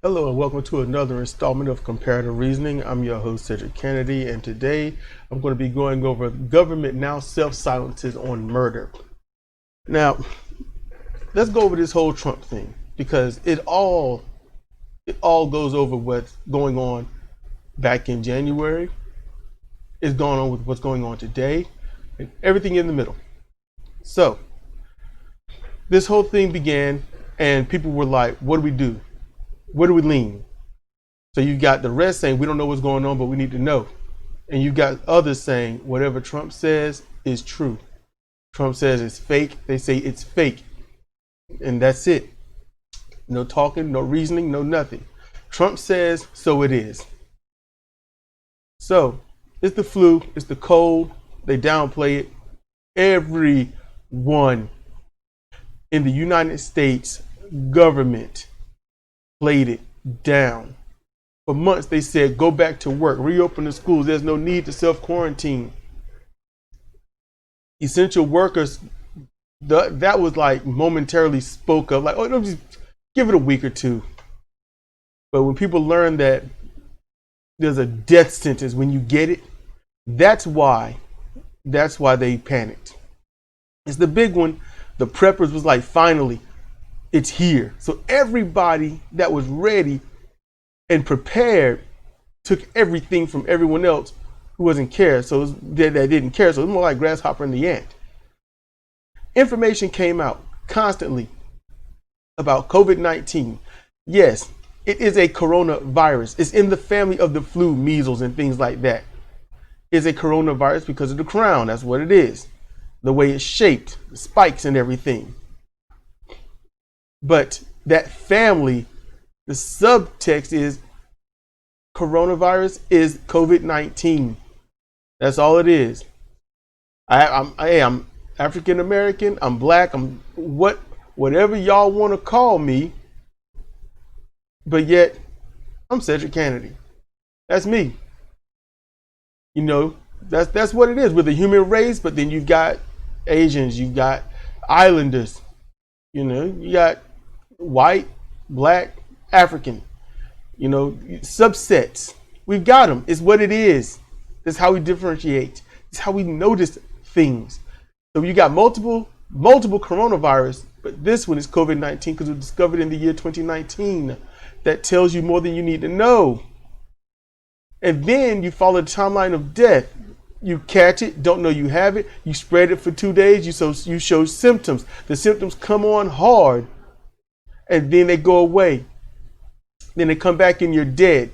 Hello and welcome to another installment of Comparative Reasoning. I'm your host, Sidra Kennedy, and today I'm going to be going over government now self-silences on murder. Now, let's go over this whole Trump thing because it all goes over what's going on back in January. It's going on with what's going on today and everything in the middle. So, this whole thing began and people were like, what do we do? Where do we lean? So you got the rest saying, we don't know what's going on, but we need to know. And you got others saying, whatever Trump says is true. Trump says it's fake. They say it's fake. And that's it. No talking, no reasoning, no nothing. Trump says, so it is. So it's the flu, it's the cold. They downplay it. Everyone in the United States government played it down. For months they said, go back to work, reopen the schools, there's no need to self-quarantine. Essential workers, that was like momentarily spoke of, like, oh, just give it a week or two. But when people learn that there's a death sentence when you get it, that's why they panicked. It's the big one. The preppers was like, finally, it's here. So everybody that was ready and prepared took everything from everyone else who wasn't care. So that didn't care. So it was more like grasshopper and the ant. Information came out constantly about COVID-19. Yes, it is a coronavirus. It's in the family of the flu, measles, and things like that. It's a coronavirus because of the crown. That's what it is. The way it's shaped, the spikes and everything. But that family, the subtext is coronavirus is COVID-19. That's all it is. I'm African American. I'm black. I'm whatever y'all want to call me. But yet, I'm Cedric Kennedy. That's me. You know, that's what it is. We're the human race. But then you've got Asians. You've got Islanders. You know, you got white, black, African, you know, subsets. We've got them. It's what it is. That's how we differentiate. It's how we notice things. So you got multiple coronavirus, but this one is COVID-19 because it was discovered in the year 2019. That tells you more than you need to know. And then you follow the timeline of death. You catch it, don't know you have it. You spread it for 2 days. You show symptoms. The symptoms come on hard, and then they go away. Then they come back and you're dead.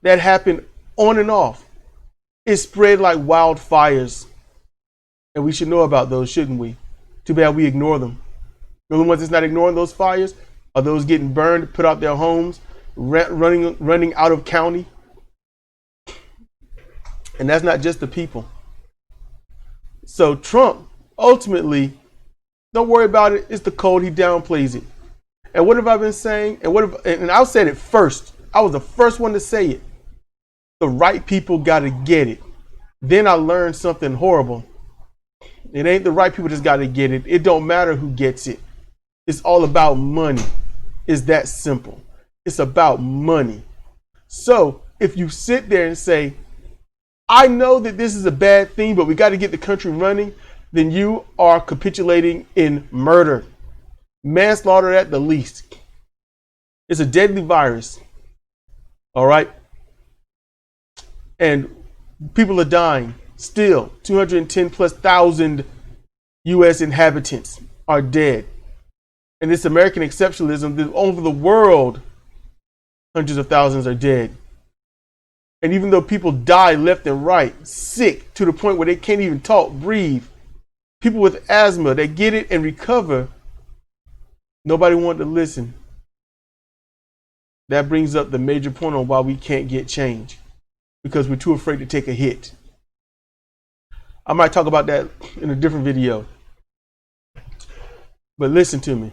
That happened on and off. It spread like wildfires, and we should know about those, shouldn't we? Too bad we ignore them. The only ones that's not ignoring those fires are those getting burned, put out their homes, running out of county. And that's not just the people. So Trump, ultimately, don't worry about it. It's the cold. He downplays it. And what have I been saying? And I said it first. I was the first one to say it. The right people got to get it. Then I learned something horrible. It ain't the right people just got to get it. It don't matter who gets it. It's all about money. It's that simple. It's about money. So if you sit there and say, I know that this is a bad thing, but we got to get the country running, then you are capitulating in murder. Manslaughter at the least. It's a deadly virus. All right? And people are dying. Still, 210 plus thousand U.S. inhabitants are dead. And this American exceptionalism, over the world, hundreds of thousands are dead. And even though people die left and right, sick to the point where they can't even talk, breathe, people with asthma, they get it and recover, nobody wanted to listen. That brings up the major point on why we can't get change, because we're too afraid to take a hit. I might talk about that in a different video. But listen to me.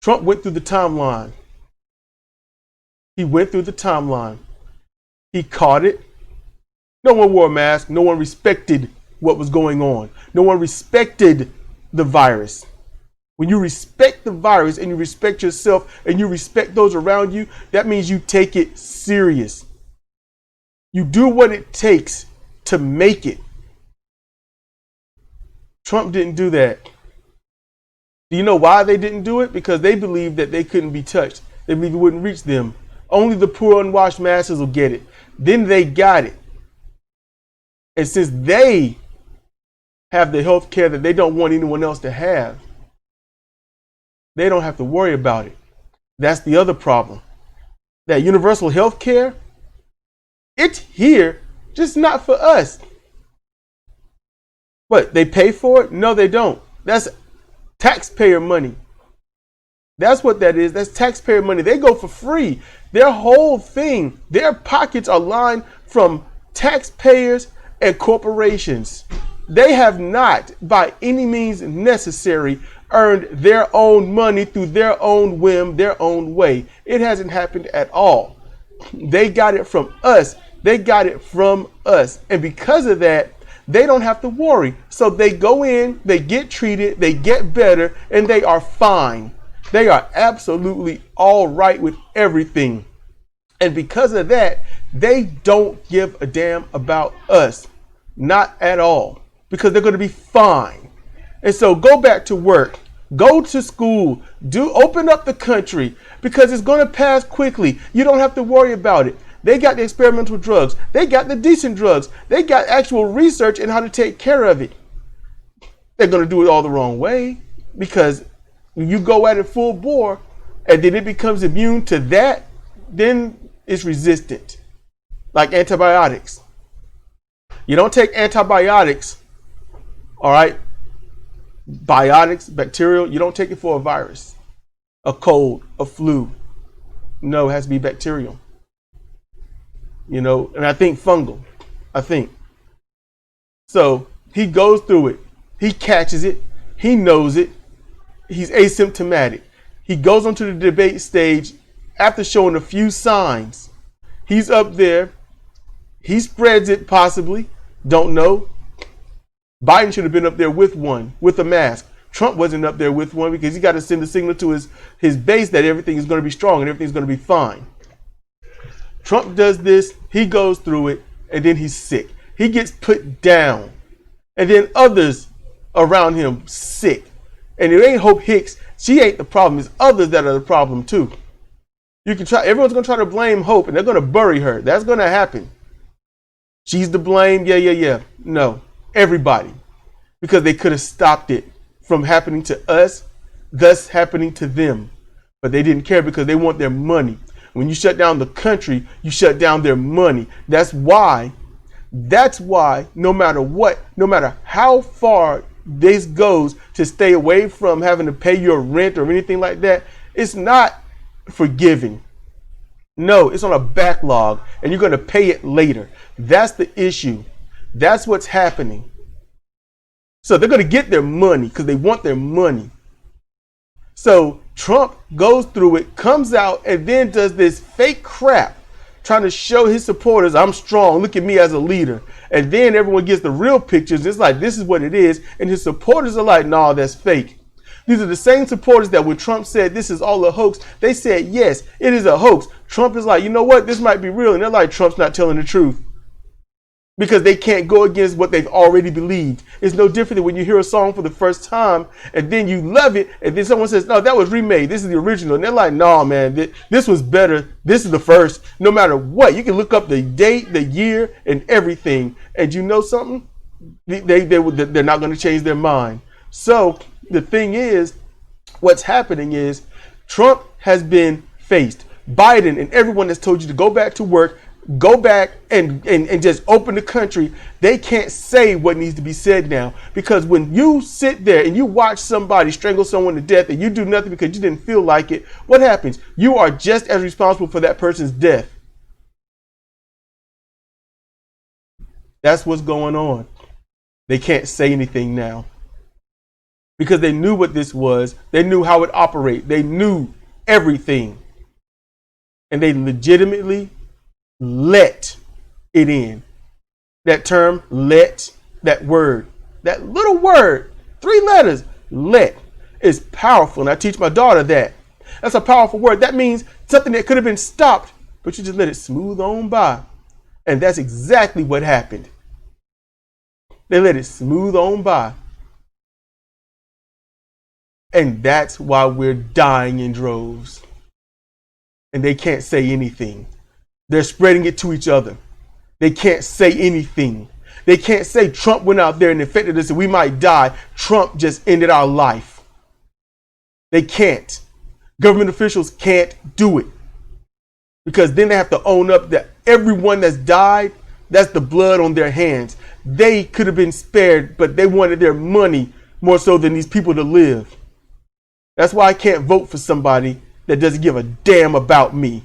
Trump went through the timeline. He went through the timeline. He caught it. No one wore a mask. No one respected what was going on. No one respected the virus. When you respect the virus and you respect yourself and you respect those around you, that means you take it serious. You do what it takes to make it. Trump didn't do that. Do you know why they didn't do it? Because they believed that they couldn't be touched. They believed it wouldn't reach them. Only the poor unwashed masses will get it. Then they got it. And since they have the health care that they don't want anyone else to have, they don't have to worry about it. That's the other problem. That universal health care, it's here, just not for us. What, they pay for it? No, they don't. That's taxpayer money. That's what that is. That's taxpayer money. They go for free. Their whole thing, their pockets are lined from taxpayers and corporations. They have not, by any means necessary, earned their own money through their own whim, their own way. It hasn't happened at all. They got it from us. They got it from us. And because of that, they don't have to worry. So they go in, they get treated, they get better, and they are fine. They are absolutely all right with everything. And because of that, they don't give a damn about us. Not at all. Because they're going to be fine. And so go back to work. Go to school. Open up the country. Because it's going to pass quickly. You don't have to worry about it. They got the experimental drugs. They got the decent drugs. They got actual research in how to take care of it. They're going to do it all the wrong way. Because when you go at it full bore and then it becomes immune to that, then it's resistant. Like antibiotics. You don't take antibiotics, all right? Biotics, bacterial, you don't take it for a virus, a cold, a flu. No, it has to be bacterial. You know, and I think fungal. I think. So he goes through it. He catches it. He knows it. He's asymptomatic. He goes onto the debate stage after showing a few signs. He's up there. He spreads it possibly. Don't know. Biden should have been up there with one, with a mask. Trump wasn't up there with one because he got to send a signal to his base that everything is going to be strong and everything's going to be fine. Trump does this. He goes through it and then he's sick. He gets put down. And then others around him sick. And it ain't Hope Hicks. She ain't the problem. It's others that are the problem too. You can try. Everyone's going to try to blame Hope and they're going to bury her. That's going to happen. She's to blame. Yeah. No, everybody. Because they could have stopped it from happening to us, thus happening to them. But they didn't care because they want their money. When you shut down the country, you shut down their money. That's why, no matter what, no matter how far this goes to stay away from having to pay your rent or anything like that, it's not forgiving. No, it's on a backlog and you're going to pay it later. That's the issue. That's what's happening. So they're going to get their money because they want their money. So Trump goes through it, comes out, and then does this fake crap trying to show his supporters, I'm strong, look at me as a leader. And then everyone gets the real pictures. It's like, this is what it is. And his supporters are like, nah, that's fake. These are the same supporters that when Trump said this is all a hoax, they said, yes, it is a hoax. Trump is like, you know what? This might be real. And they're like, Trump's not telling the truth. Because they can't go against what they've already believed. It's no different than when you hear a song for the first time and then you love it. And then someone says, no, that was remade. This is the original. And they're like, no, man, this was better. This is the first. No matter what, you can look up the date, the year, and everything. And you know something? They're not going to change their mind. So the thing is, what's happening is Trump has been faced. Biden and everyone that's told you to go back to work, go back and just open the country. They can't say what needs to be said now. Because when you sit there and you watch somebody strangle someone to death and you do nothing because you didn't feel like it, what happens? You are just as responsible for that person's death. That's what's going on. They can't say anything now. Because they knew what this was. They knew how it operated. They knew everything. And they legitimately let it in. That term, let, that word, that little word, 3 letters, let. is powerful. And I teach my daughter that. That's a powerful word. That means something that could have been stopped, but you just let it smooth on by. And that's exactly what happened. They let it smooth on by. And that's why we're dying in droves. And they can't say anything. They're spreading it to each other. They can't say anything. They can't say Trump went out there and infected us and we might die. Trump just ended our life. They can't. Government officials can't do it. Because then they have to own up that everyone that's died, that's the blood on their hands. They could have been spared, but they wanted their money more so than these people to live. That's why I can't vote for somebody that doesn't give a damn about me.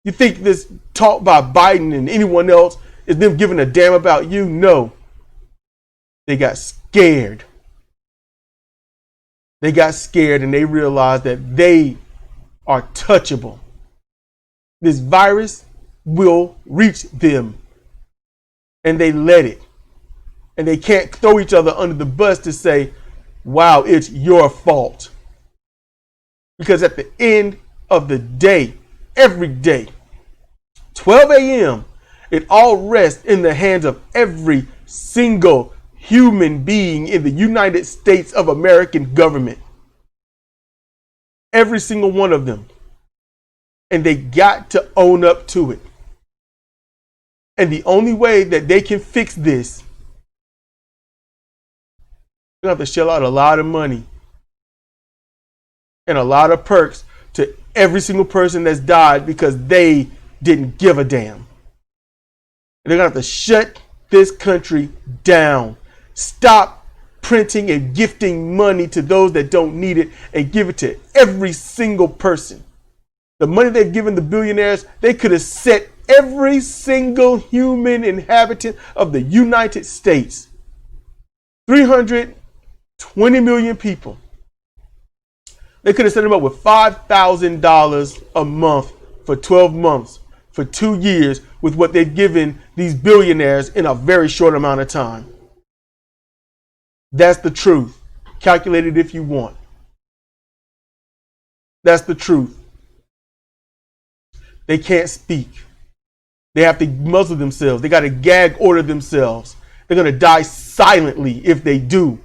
You think this talk by Biden and anyone else is them giving a damn about you? No. They got scared. They got scared and they realized that they are touchable. This virus will reach them. And they let it. And they can't throw each other under the bus to say, wow, it's your fault. Because at the end of the day, every day, 12 a.m., it all rests in the hands of every single human being in the United States of American government. Every single one of them. And they got to own up to it. And the only way that they can fix this, they're going to have to shell out a lot of money and a lot of perks to every single person that's died because they didn't give a damn. And they're going to have to shut this country down. Stop printing and gifting money to those that don't need it and give it to every single person. The money they've given the billionaires, they could have set every single human inhabitant of the United States. 320 million people. They could have set them up with $5,000 a month for 12 months, for 2 years, with what they've given these billionaires in a very short amount of time. That's the truth. Calculate it if you want. That's the truth. They can't speak. They have to muzzle themselves. They got to gag order themselves. They're going to die silently if they do.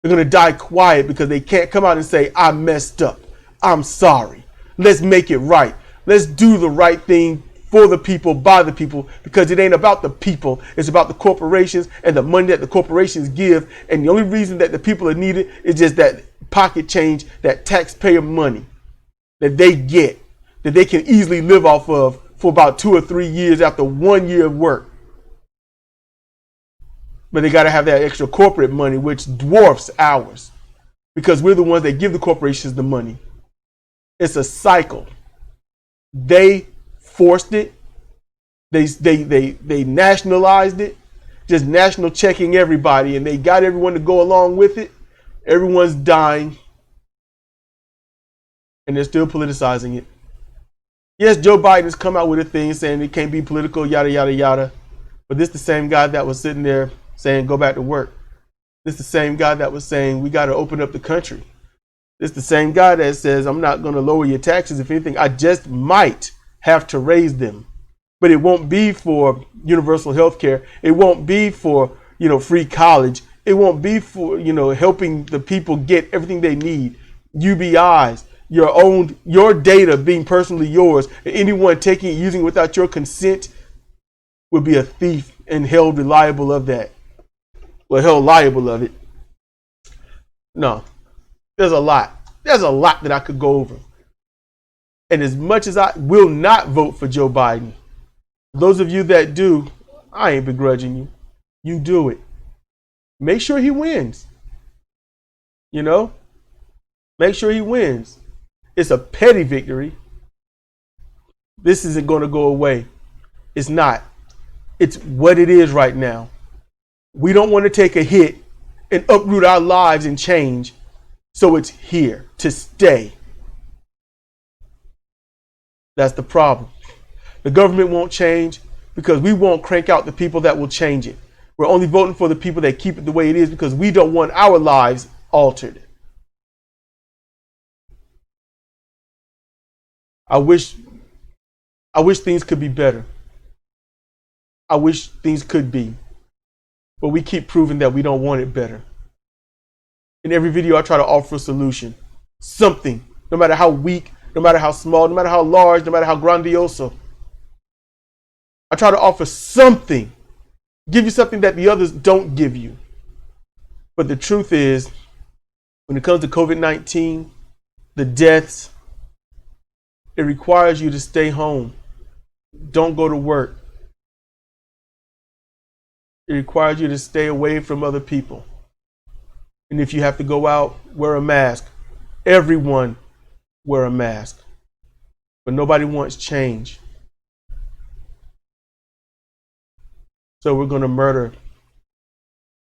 They're going to die quiet because they can't come out and say, I messed up. I'm sorry. Let's make it right. Let's do the right thing for the people, by the people, because it ain't about the people. It's about the corporations and the money that the corporations give. And the only reason that the people are needed is just that pocket change, that taxpayer money that they get, that they can easily live off of for about 2 or 3 years after 1 year of work. But they got to have that extra corporate money, which dwarfs ours, because we're the ones that give the corporations the money. It's a cycle. They forced it. They nationalized it, just national checking everybody, and they got everyone to go along with it. Everyone's dying, and they're still politicizing it. Yes, Joe Biden has come out with a thing saying it can't be political, yada, yada, yada. But this is the same guy that was sitting there saying go back to work. This is the same guy that was saying we got to open up the country. This is the same guy that says I'm not going to lower your taxes. If anything, I just might have to raise them. But it won't be for universal health care. It won't be for, free college. It won't be for, helping the people get everything they need. UBIs, your data being personally yours. Anyone taking it, using it without your consent would be a thief and held liable of that. Well, held liable of it. No, there's a lot. There's a lot that I could go over. And as much as I will not vote for Joe Biden, those of you that do, I ain't begrudging you. You do it. Make sure he wins. Make sure he wins. It's a petty victory. This isn't going to go away. It's not. It's what it is right now. We don't want to take a hit and uproot our lives and change. So it's here to stay. That's the problem. The government won't change because we won't crank out the people that will change it. We're only voting for the people that keep it the way it is because we don't want our lives altered. I wish things could be better. I wish things could be. But we keep proving that we don't want it better. In every video, I try to offer a solution. Something. No matter how weak, no matter how small, no matter how large, no matter how grandioso. I try to offer something. Give you something that the others don't give you. But the truth is, when it comes to COVID-19, the deaths, it requires you to stay home. Don't go to work. It requires you to stay away from other people. And if you have to go out, wear a mask. Everyone wear a mask. But nobody wants change. So we're going to murder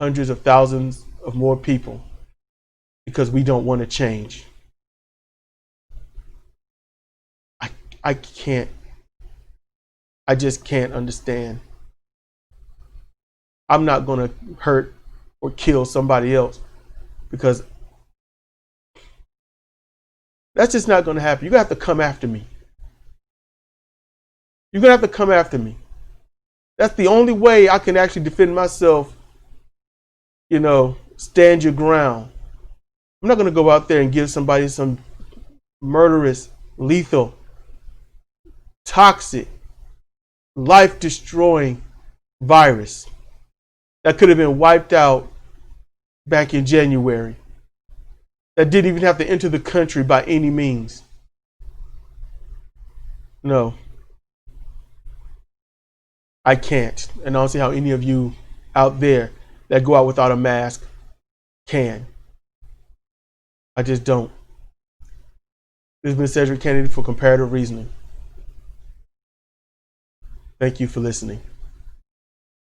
hundreds of thousands of more people because we don't want to change. I just can't understand. I'm not going to hurt or kill somebody else because that's just not going to happen. You're going to have to come after me. You're going to have to come after me. That's the only way I can actually defend myself, stand your ground. I'm not going to go out there and give somebody some murderous, lethal, toxic, life-destroying virus that could have been wiped out back in January, that didn't even have to enter the country by any means. No, I can't. And I don't see how any of you out there that go out without a mask can. I just don't. This has been Cedric Kennedy for Comparative Reasoning. Thank you for listening.